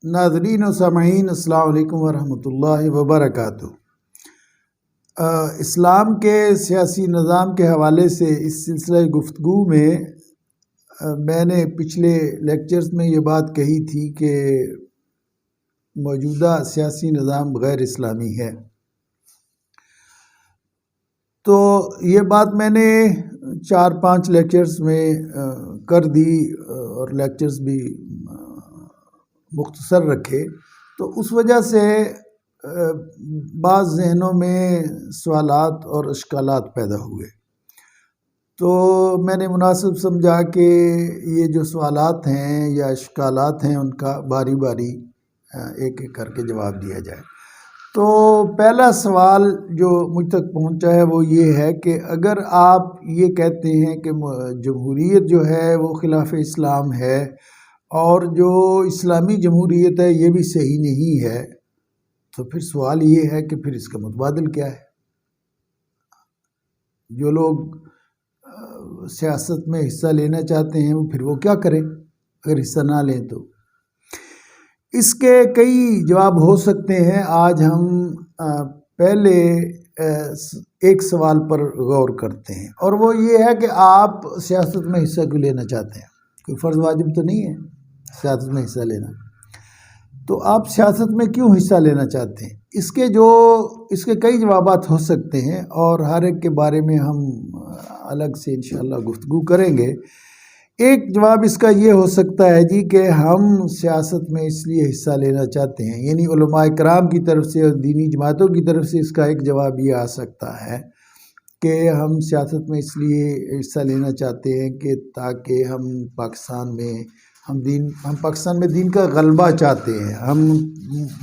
ناظرین و سامعین، السلام علیکم ورحمۃ اللہ وبرکاتہ۔ اسلام کے سیاسی نظام کے حوالے سے اس سلسلہ گفتگو میں میں نے پچھلے لیکچرز میں یہ بات کہی تھی کہ موجودہ سیاسی نظام غیر اسلامی ہے۔ تو یہ بات میں نے 4-5 لیکچرز میں کر دی اور لیکچرز بھی مختصر رکھے، تو اس وجہ سے بعض ذہنوں میں سوالات اور اشکالات پیدا ہوئے۔ تو میں نے مناسب سمجھا کہ یہ جو سوالات ہیں یا اشکالات ہیں ان کا باری باری ایک ایک کر کے جواب دیا جائے۔ تو پہلا سوال جو مجھ تک پہنچا ہے وہ یہ ہے کہ اگر آپ یہ کہتے ہیں کہ جمہوریت جو ہے وہ خلاف اسلام ہے اور جو اسلامی جمہوریت ہے یہ بھی صحیح نہیں ہے، تو پھر سوال یہ ہے کہ پھر اس کا متبادل کیا ہے؟ جو لوگ سیاست میں حصہ لینا چاہتے ہیں پھر وہ کیا کریں اگر حصہ نہ لیں تو؟ اس کے کئی جواب ہو سکتے ہیں۔ آج ہم پہلے ایک سوال پر غور کرتے ہیں، اور وہ یہ ہے کہ آپ سیاست میں حصہ کیوں لینا چاہتے ہیں؟ کوئی فرض واجب تو نہیں ہے سیاست میں حصہ لینا، تو آپ سیاست میں کیوں حصہ لینا چاہتے ہیں؟ اس کے کئی جوابات ہو سکتے ہیں، اور ہر ایک کے بارے میں ہم الگ سے انشاءاللہ گفتگو کریں گے۔ ایک جواب اس کا یہ ہو سکتا ہے جی کہ ہم سیاست میں اس لیے حصہ لینا چاہتے ہیں، یعنی علماء کرام کی طرف سے اور دینی جماعتوں کی طرف سے اس کا ایک جواب یہ آ سکتا ہے کہ ہم سیاست میں اس لیے حصہ لینا چاہتے ہیں کہ تاکہ ہم پاکستان میں دین کا غلبہ چاہتے ہیں، ہم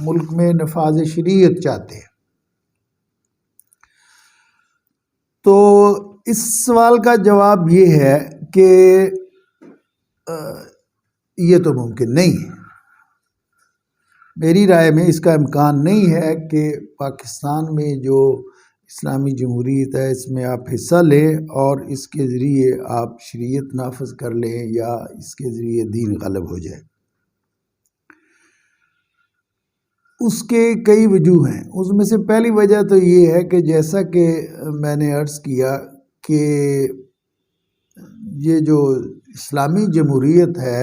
ملک میں نفاذ شریعت چاہتے ہیں۔ تو اس سوال کا جواب یہ ہے کہ یہ تو ممکن نہیں ہے۔ میری رائے میں اس کا امکان نہیں ہے کہ پاکستان میں جو اسلامی جمہوریت ہے اس میں آپ حصہ لیں اور اس کے ذریعے آپ شریعت نافذ کر لیں یا اس کے ذریعے دین غالب ہو جائے۔ اس کے کئی وجوہ ہیں۔ اس میں سے پہلی وجہ تو یہ ہے کہ جیسا کہ میں نے عرض کیا کہ یہ جو اسلامی جمہوریت ہے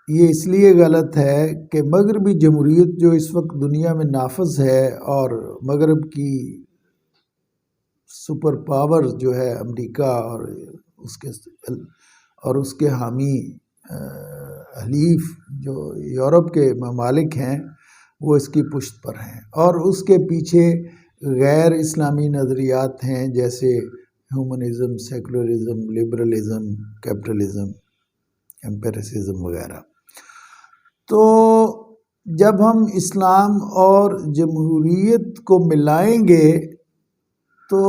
یہ اس لیے غلط ہے کہ مغربی جمہوریت جو اس وقت دنیا میں نافذ ہے، اور مغرب کی سپر پاور جو ہے امریکہ اور اس کے حامی حلیف جو یورپ کے ممالک ہیں وہ اس کی پشت پر ہیں، اور اس کے پیچھے غیر اسلامی نظریات ہیں جیسے ہیومنزم، سیکولرزم، لبرلزم، کیپٹلزم، ایمپیریسزم وغیرہ۔ تو جب ہم اسلام اور جمہوریت کو ملائیں گے تو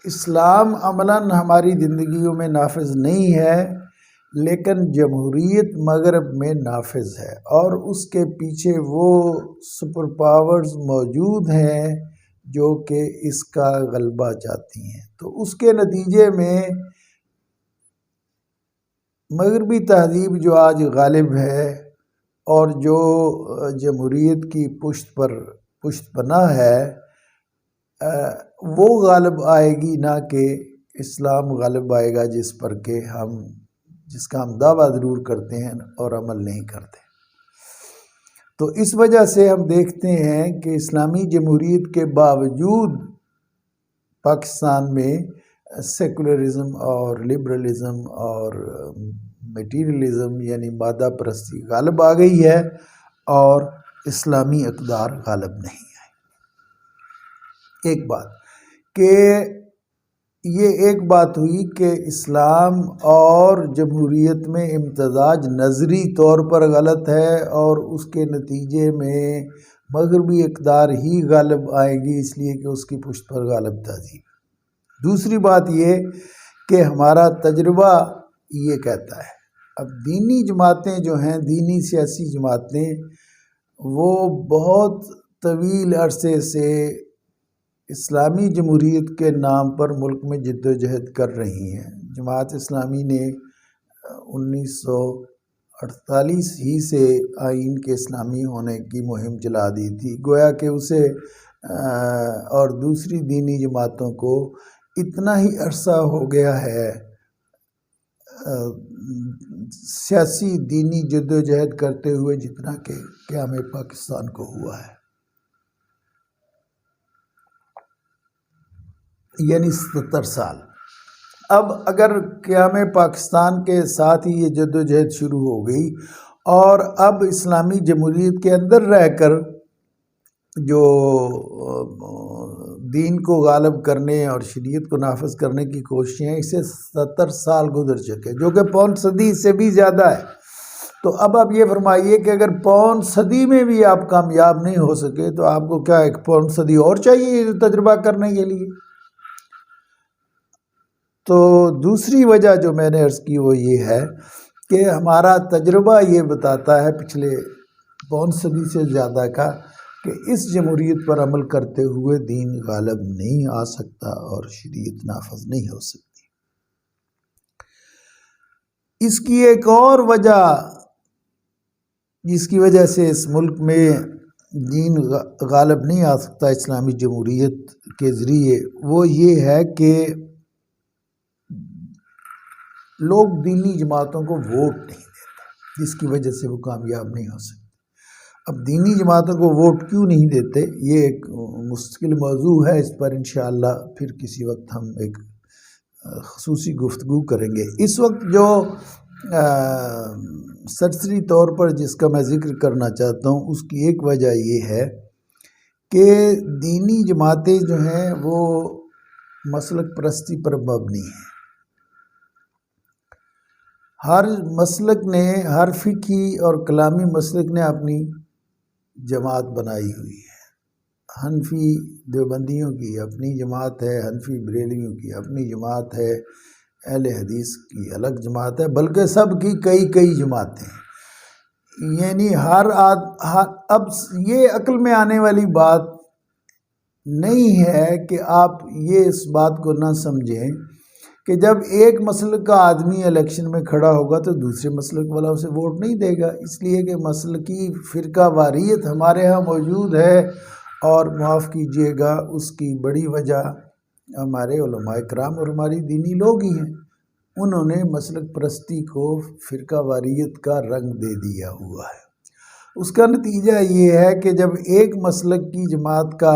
اسلام عملاً ہماری زندگیوں میں نافذ نہیں ہے، لیکن جمہوریت مغرب میں نافذ ہے، اور اس کے پیچھے وہ سپر پاورز موجود ہیں جو کہ اس کا غلبہ چاہتی ہیں۔ تو اس کے نتیجے میں مغربی تہذیب جو آج غالب ہے اور جو جمہوریت کی پشت پناہ ہے وہ غالب آئے گی، نہ کہ اسلام غالب آئے گا جس کا ہم دعویٰ ضرور کرتے ہیں اور عمل نہیں کرتے۔ تو اس وجہ سے ہم دیکھتے ہیں کہ اسلامی جمہوریت کے باوجود پاکستان میں سیکولرزم اور لبرلزم اور میٹیریلزم یعنی مادہ پرستی غالب آ گئی ہے، اور اسلامی اقدار غالب نہیں ہے۔ ایک بات کہ یہ ایک بات ہوئی کہ اسلام اور جمہوریت میں امتزاج نظری طور پر غلط ہے، اور اس کے نتیجے میں مغربی اقدار ہی غالب آئیں گی اس لیے کہ اس کی پشت پر غالب تہذیب۔ دوسری بات یہ کہ ہمارا تجربہ یہ کہتا ہے، اب دینی جماعتیں جو ہیں، دینی سیاسی جماعتیں، وہ بہت طویل عرصے سے اسلامی جمہوریت کے نام پر ملک میں جد و جہد کر رہی ہیں۔ جماعت اسلامی نے 1948 ہی سے آئین کے اسلامی ہونے کی مہم چلا دی تھی، گویا کہ اسے اور دوسری دینی جماعتوں کو اتنا ہی عرصہ ہو گیا ہے سیاسی دینی جدوجہد کرتے ہوئے جتنا کہ قیام پاکستان کو ہوا ہے، یعنی 77 سال۔ اب اگر قیام پاکستان کے ساتھ ہی یہ جدوجہد شروع ہو گئی اور اب اسلامی جمہوریت کے اندر رہ کر جو دین کو غالب کرنے اور شریعت کو نافذ کرنے کی کوششیں، اسے 70 سال گزر چکے، جو کہ پون صدی سے بھی زیادہ ہے۔ تو اب آپ یہ فرمائیے کہ اگر پون صدی میں بھی آپ کامیاب نہیں ہو سکے تو آپ کو کیا ایک پون صدی اور چاہیے تجربہ کرنے کے لیے؟ تو دوسری وجہ جو میں نے عرض کی وہ یہ ہے کہ ہمارا تجربہ یہ بتاتا ہے پچھلے پون صدی سے زیادہ کا کہ اس جمہوریت پر عمل کرتے ہوئے دین غالب نہیں آ سکتا اور شریعت نافذ نہیں ہو سکتی۔ اس کی ایک اور وجہ جس کی وجہ سے اس ملک میں دین غالب نہیں آ سکتا اسلامی جمہوریت کے ذریعے، وہ یہ ہے کہ لوگ دینی جماعتوں کو ووٹ نہیں دیتے، جس کی وجہ سے وہ کامیاب نہیں ہو سکتے۔ اب دینی جماعتوں کو ووٹ کیوں نہیں دیتے، یہ ایک مستقل موضوع ہے، اس پر انشاءاللہ پھر کسی وقت ہم ایک خصوصی گفتگو کریں گے۔ اس وقت جو سرسری طور پر جس کا میں ذکر کرنا چاہتا ہوں، اس کی ایک وجہ یہ ہے کہ دینی جماعتیں جو ہیں وہ مسلک پرستی پر مبنی ہیں۔ ہر مسلک نے، ہر فقہی اور کلامی مسلک نے اپنی جماعت بنائی ہوئی ہے۔ حنفی دیوبندیوں کی اپنی جماعت ہے، حنفی بریلویوں کی اپنی جماعت ہے، اہل حدیث کی الگ جماعت ہے، بلکہ سب کی کئی جماعتیں ہیں۔ یعنی اب یہ عقل میں آنے والی بات نہیں ہے کہ آپ یہ اس بات کو نہ سمجھیں کہ جب ایک مسلک کا آدمی الیکشن میں کھڑا ہوگا تو دوسرے مسلک والا اسے ووٹ نہیں دے گا، اس لیے کہ مسلکی فرقہ واریت ہمارے ہاں موجود ہے، اور معاف کیجئے گا اس کی بڑی وجہ ہمارے علماء کرام اور ہماری دینی لوگ ہی ہیں۔ انہوں نے مسلک پرستی کو فرقہ واریت کا رنگ دے دیا ہوا ہے۔ اس کا نتیجہ یہ ہے کہ جب ایک مسلک کی جماعت کا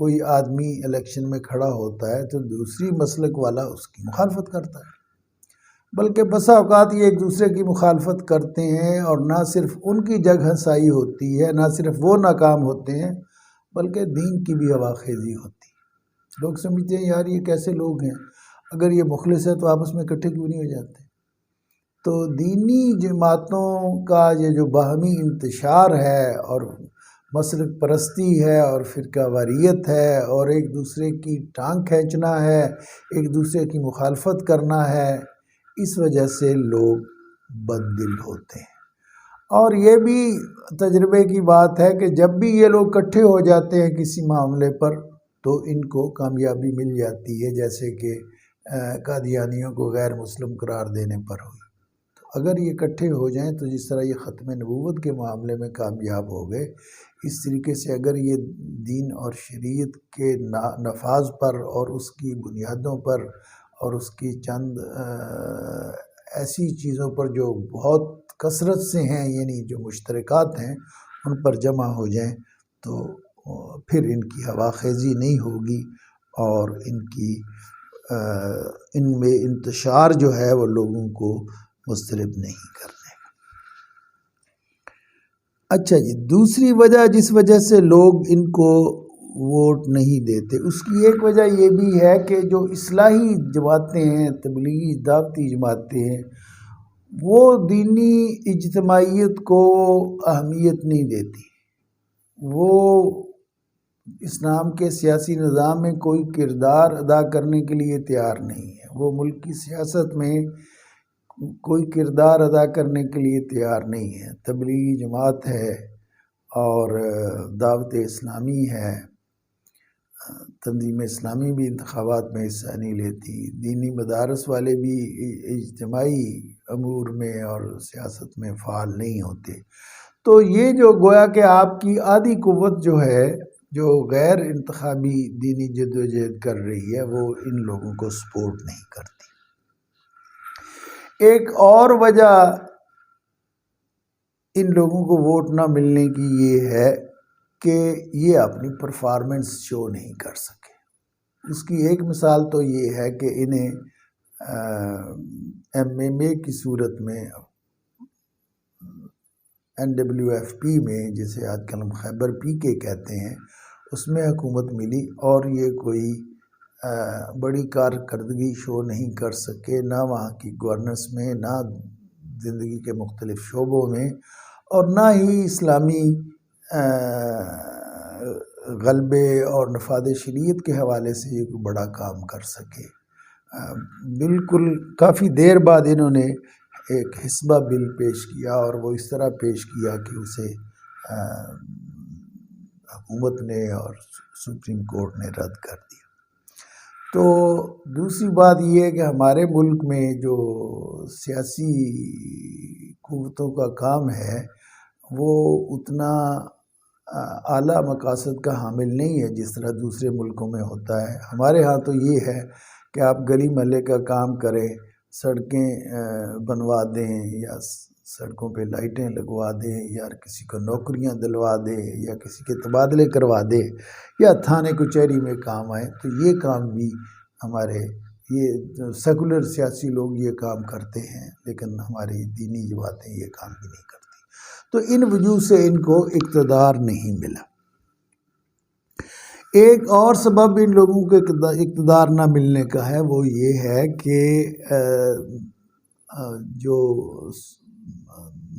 کوئی آدمی الیکشن میں کھڑا ہوتا ہے تو دوسری مسلک والا اس کی مخالفت کرتا ہے، بلکہ بسا اوقات یہ ایک دوسرے کی مخالفت کرتے ہیں، اور نہ صرف ان کی جگ ہنسائی ہوتی ہے، نہ صرف وہ ناکام ہوتے ہیں، بلکہ دین کی بھی ہواخیزی ہوتی ہے۔ لوگ سمجھتے ہیں یار یہ کیسے لوگ ہیں، اگر یہ مخلص ہے تو آپس میں اکٹھے کیوں نہیں ہو جاتے؟ تو دینی جماعتوں کا یہ جو باہمی انتشار ہے اور مسلک پرستی ہے اور فرقہ واریت ہے اور ایک دوسرے کی ٹانگ کھینچنا ہے، ایک دوسرے کی مخالفت کرنا ہے، اس وجہ سے لوگ بد دل ہوتے ہیں۔ اور یہ بھی تجربے کی بات ہے کہ جب بھی یہ لوگ اکٹھے ہو جاتے ہیں کسی معاملے پر تو ان کو کامیابی مل جاتی ہے، جیسے کہ قادیانیوں کو غیر مسلم قرار دینے پر ہوئی۔ تو اگر یہ اکٹھے ہو جائیں تو جس طرح یہ ختم نبوت کے معاملے میں کامیاب ہو گئے، اس طریقے سے اگر یہ دین اور شریعت کے نفاذ پر اور اس کی بنیادوں پر اور اس کی چند ایسی چیزوں پر جو بہت کثرت سے ہیں، یعنی جو مشترکات ہیں، ان پر جمع ہو جائیں تو پھر ان کی ہواخیزی نہیں ہوگی اور ان میں انتشار جو ہے وہ لوگوں کو مضطرب نہیں کرنے۔ اچھا جی، دوسری وجہ جس وجہ سے لوگ ان کو ووٹ نہیں دیتے، اس کی ایک وجہ یہ بھی ہے کہ جو اصلاحی جماعتیں ہیں، تبلیغی دعوتی جماعتیں ہیں، وہ دینی اجتماعیت کو اہمیت نہیں دیتی۔ وہ اسلام کے سیاسی نظام میں کوئی کردار ادا کرنے کے لیے تیار نہیں ہے، وہ ملک کی سیاست میں کوئی کردار ادا کرنے کے لیے تیار نہیں ہے۔ تبلیغی جماعت ہے اور دعوت اسلامی ہے، تنظیم اسلامی بھی انتخابات میں حصہ نہیں لیتی، دینی مدارس والے بھی اجتماعی امور میں اور سیاست میں فعال نہیں ہوتے۔ تو یہ جو گویا کہ آپ کی آدھی قوت جو ہے، جو غیر انتخابی دینی جدوجہد کر رہی ہے، وہ ان لوگوں کو سپورٹ نہیں کرتی۔ ایک اور وجہ ان لوگوں کو ووٹ نہ ملنے کی یہ ہے کہ یہ اپنی پرفارمنس شو نہیں کر سکے۔ اس کی ایک مثال تو یہ ہے کہ انہیں MMA کی صورت میں NWFP میں، جسے آج کل ہم خیبر PK کہتے ہیں، اس میں حکومت ملی اور یہ کوئی بڑی کارکردگی شو نہیں کر سکے، نہ وہاں کی گورننس میں، نہ زندگی کے مختلف شعبوں میں، اور نہ ہی اسلامی غلبے اور نفاذ شریعت کے حوالے سے یہ کوئی بڑا کام کر سکے۔ بالکل کافی دیر بعد انہوں نے ایک حسبہ بل پیش کیا، اور وہ اس طرح پیش کیا کہ اسے حکومت نے اور سپریم کورٹ نے رد کر دیا۔ تو دوسری بات یہ ہے کہ ہمارے ملک میں جو سیاسی قوتوں کا کام ہے وہ اتنا اعلیٰ مقاصد کا حامل نہیں ہے جس طرح دوسرے ملکوں میں ہوتا ہے۔ ہمارے ہاں تو یہ ہے کہ آپ گلی محلے کا کام کریں، سڑکیں بنوا دیں، یا سڑکوں پہ لائٹیں لگوا دیں، یا کسی کو نوکریاں دلوا دیں، یا کسی کے تبادلے کروا دیں، یا تھانے کچہری میں کام آئے، تو یہ کام بھی ہمارے یہ سیکولر سیاسی لوگ یہ کام کرتے ہیں، لیکن ہماری دینی جماعتیں یہ کام بھی نہیں کرتی۔ تو ان وجوہ سے ان کو اقتدار نہیں ملا۔ ایک اور سبب ان لوگوں کے اقتدار نہ ملنے کا ہے، وہ یہ ہے کہ جو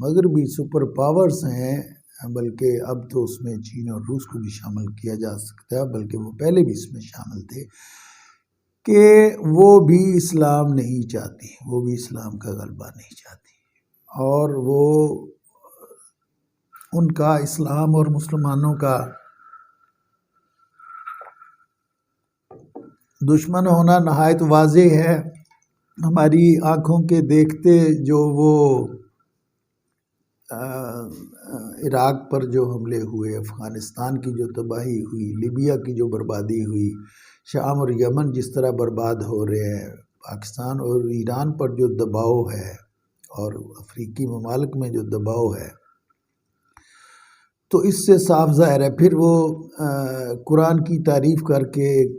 مغربی سپر پاورز ہیں، بلکہ اب تو اس میں چین اور روس کو بھی شامل کیا جا سکتا ہے، بلکہ وہ پہلے بھی اس میں شامل تھے، کہ وہ بھی اسلام نہیں چاہتی، وہ بھی اسلام کا غلبہ نہیں چاہتی، اور وہ ان کا اسلام اور مسلمانوں کا دشمن ہونا نہایت واضح ہے۔ ہماری آنکھوں کے دیکھتے جو وہ عراق پر جو حملے ہوئے، افغانستان کی جو تباہی ہوئی، لیبیا کی جو بربادی ہوئی، شام اور یمن جس طرح برباد ہو رہے ہیں، پاکستان اور ایران پر جو دباؤ ہے، اور افریقی ممالک میں جو دباؤ ہے، تو اس سے صاف ظاہر ہے۔ پھر وہ قرآن کی تعریف کر کے ایک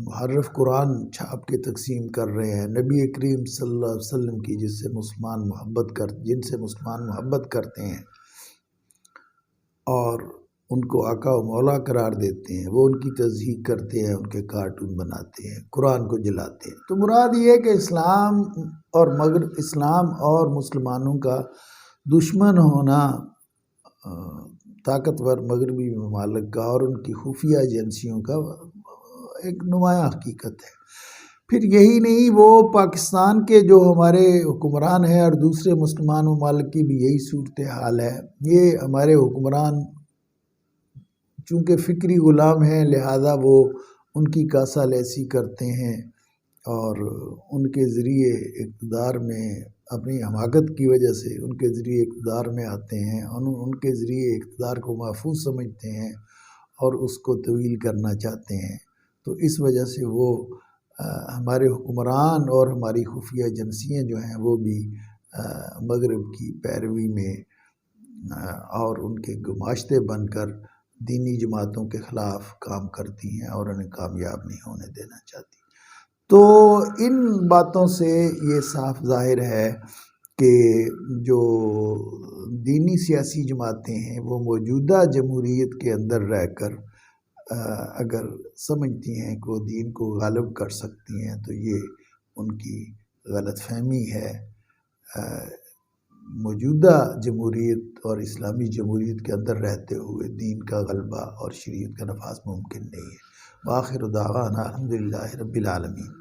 محرف قرآن چھاپ کے تقسیم کر رہے ہیں، نبی کریم صلی اللہ علیہ وسلم کی جن سے مسلمان محبت کرتے ہیں اور ان کو آقا و مولا قرار دیتے ہیں، وہ ان کی تصدیق کرتے ہیں، ان کے کارٹون بناتے ہیں، قرآن کو جلاتے ہیں۔ تو مراد یہ ہے کہ اسلام اور مسلمانوں کا دشمن ہونا طاقتور مغربی ممالک کا اور ان کی خفیہ ایجنسیوں کا ایک نمایاں حقیقت ہے۔ پھر یہی نہیں، وہ پاکستان کے جو ہمارے حکمران ہیں اور دوسرے مسلمان ممالک کی بھی یہی صورتحال ہے۔ یہ ہمارے حکمران چونکہ فکری غلام ہیں، لہذا وہ ان کی کاسہ لیسی کرتے ہیں، اور ان کے ذریعے اقتدار میں اپنی حماقت کی وجہ سے ان کے ذریعے اقتدار میں آتے ہیں، ان کے ذریعے اقتدار کو محفوظ سمجھتے ہیں اور اس کو طویل کرنا چاہتے ہیں۔ تو اس وجہ سے وہ ہمارے حکمران اور ہماری خفیہ ایجنسیاں جو ہیں وہ بھی مغرب کی پیروی میں اور ان کے گماشتے بن کر دینی جماعتوں کے خلاف کام کرتی ہیں اور انہیں کامیاب نہیں ہونے دینا چاہتی۔ تو ان باتوں سے یہ صاف ظاہر ہے کہ جو دینی سیاسی جماعتیں ہیں وہ موجودہ جمہوریت کے اندر رہ کر اگر سمجھتی ہیں کہ وہ دین کو غالب کر سکتی ہیں، تو یہ ان کی غلط فہمی ہے۔ موجودہ جمہوریت اور اسلامی جمہوریت کے اندر رہتے ہوئے دین کا غلبہ اور شریعت کا نفاذ ممکن نہیں ہے۔ وآخر دعوانا الحمدللہ رب العالمین۔